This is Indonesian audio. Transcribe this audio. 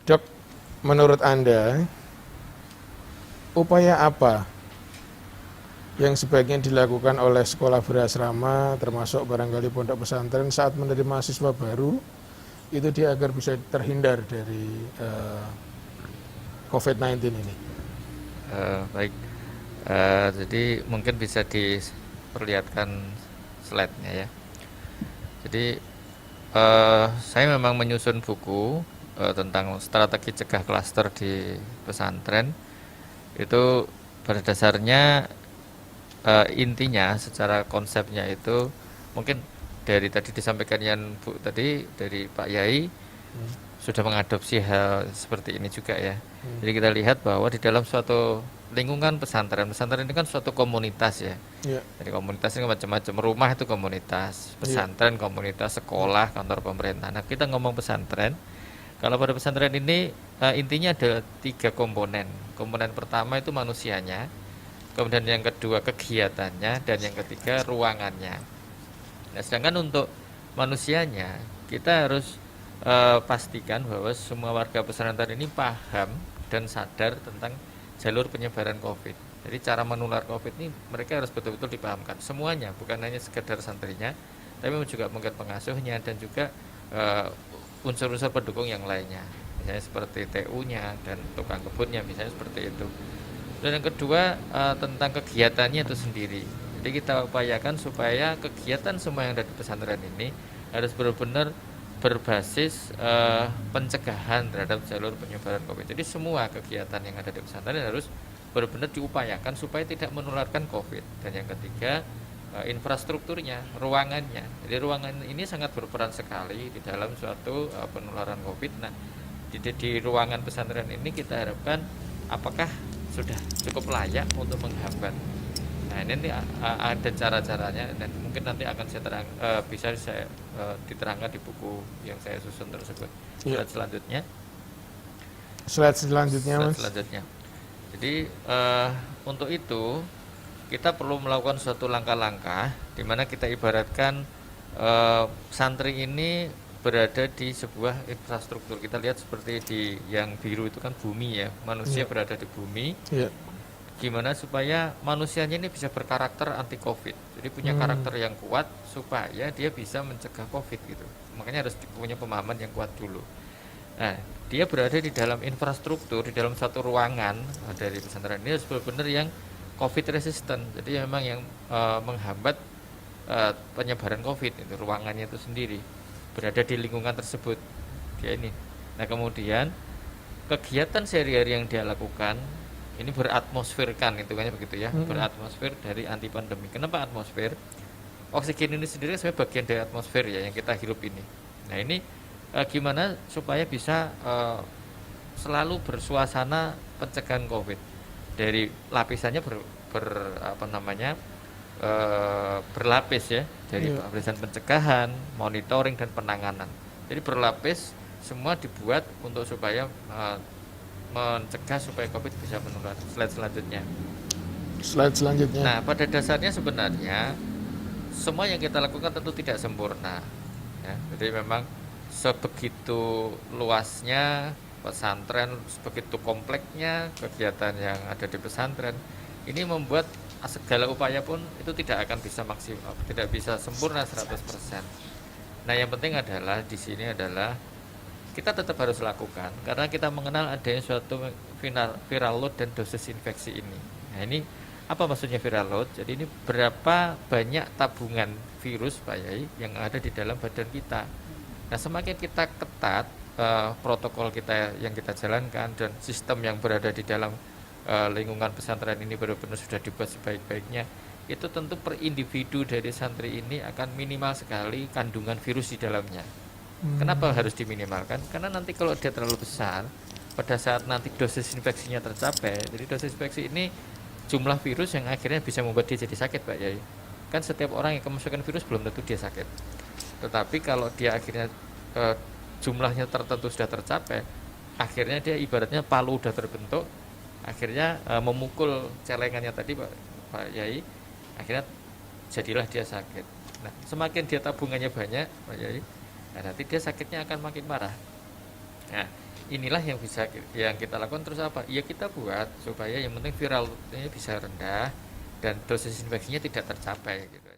Dok, menurut Anda, upaya apa yang sebaiknya dilakukan oleh sekolah berasrama, termasuk barangkali pondok pesantren saat menerima mahasiswa baru, itu dia agar bisa terhindar dari COVID-19 ini? Baik, jadi mungkin bisa diperlihatkan slide-nya ya. Jadi saya memang menyusun buku tentang strategi cegah klaster di pesantren. Itu pada dasarnya intinya secara konsepnya itu mungkin dari tadi disampaikan yang Bu tadi dari Pak Yai sudah mengadopsi hal seperti ini juga ya. Jadi kita lihat bahwa di dalam suatu lingkungan pesantren, pesantren ini kan suatu komunitas ya. Ya, Jadi komunitas ini macam-macam. Rumah itu komunitas, ya, pesantren komunitas, ya, sekolah, kantor pemerintah. Nah kita ngomong pesantren, kalau pada pesantren ini intinya ada tiga komponen. Komponen pertama itu manusianya, kemudian yang kedua kegiatannya, dan yang ketiga ruangannya. Nah, sedangkan untuk manusianya, kita harus pastikan bahwa semua warga pesantren ini paham dan sadar tentang jalur penyebaran COVID. Jadi cara menular COVID ini mereka harus betul-betul dipahamkan semuanya, bukan hanya sekedar santrinya, tapi juga mungkin pengasuhnya dan juga unsur-unsur pendukung yang lainnya, misalnya seperti TU-nya dan tukang kebunnya, misalnya seperti itu. Dan yang kedua tentang kegiatannya itu sendiri. Jadi kita upayakan supaya kegiatan semua yang ada di pesantren ini harus benar-benar berbasis pencegahan terhadap jalur penyebaran COVID. Jadi semua kegiatan yang ada di pesantren harus benar-benar diupayakan supaya tidak menularkan COVID. Dan yang ketiga infrastrukturnya, ruangannya. Jadi ruangan ini sangat berperan sekali di dalam suatu penularan COVID. Nah, di ruangan pesantren ini kita harapkan apakah sudah cukup layak untuk menghambat. Nah ini ada cara-caranya dan mungkin nanti akan saya bisa saya diterangkan di buku yang saya susun tersebut. ya. Slide selanjutnya. Slide selanjutnya, Slide Mas. selanjutnya. Jadi untuk itu kita perlu melakukan suatu langkah-langkah di mana kita ibaratkan santri ini berada di sebuah infrastruktur. Kita lihat seperti di yang biru itu kan bumi ya, manusia Ya, berada di bumi. ya. Gimana supaya manusianya ini bisa berkarakter anti COVID. Jadi punya karakter yang kuat supaya dia bisa mencegah COVID gitu. Makanya harus punya pemahaman yang kuat dulu. Nah, dia berada di dalam infrastruktur, di dalam satu ruangan dari pesantren ini harus benar-benar yang COVID resistant. Jadi memang yang menghambat penyebaran COVID itu ruangannya itu sendiri berada di lingkungan tersebut. Dia ini. Nah, kemudian kegiatan sehari-hari yang dia lakukan ini beratmosferkan hitungannya begitu ya, beratmosfer dari anti pandemi. Kenapa atmosfer? Oksigen ini sendiri sebenarnya bagian dari atmosfer ya yang kita hirup ini. Nah ini gimana supaya bisa selalu bersuasana pencegahan COVID dari lapisannya apa namanya berlapis ya, dari Ya. lapisan pencegahan, monitoring dan penanganan. Jadi berlapis semua dibuat untuk supaya mencegah supaya COVID bisa menular. Slide selanjutnya. Slide selanjutnya. Nah, pada dasarnya sebenarnya semua yang kita lakukan tentu tidak sempurna. Ya, jadi memang sebegitu luasnya pesantren, sebegitu kompleksnya kegiatan yang ada di pesantren, ini membuat segala upaya pun itu tidak akan bisa maksimal, tidak bisa sempurna 100%. Nah, yang penting adalah di sini adalah kita tetap harus lakukan karena kita mengenal adanya suatu viral load dan dosis infeksi ini. Nah ini apa maksudnya viral load? Jadi ini berapa banyak tabungan virus Pak Yai yang ada di dalam badan kita. Nah semakin kita ketat protokol kita yang kita jalankan dan sistem yang berada di dalam lingkungan pesantren ini benar-benar sudah dibuat sebaik-baiknya, itu tentu per individu dari santri ini akan minimal sekali kandungan virus di dalamnya. Kenapa harus diminimalkan? Karena nanti kalau dia terlalu besar, pada saat nanti dosis infeksinya tercapai, jadi dosis infeksi ini jumlah virus yang akhirnya bisa membuat dia jadi sakit, Pak Yai. Kan setiap orang yang kemasukan virus belum tentu dia sakit. Tetapi kalau dia akhirnya eh, jumlahnya tertentu sudah tercapai, akhirnya dia ibaratnya palu sudah terbentuk, akhirnya memukul celengannya tadi, Pak Yai, akhirnya jadilah dia sakit. Nah, semakin dia tabungannya banyak, Pak Yai, nah, nanti dia sakitnya akan makin parah. Nah, inilah yang kita lakukan. Terus apa? Ya kita buat supaya yang penting viralnya bisa rendah dan dosis infeksinya tidak tercapai gitu.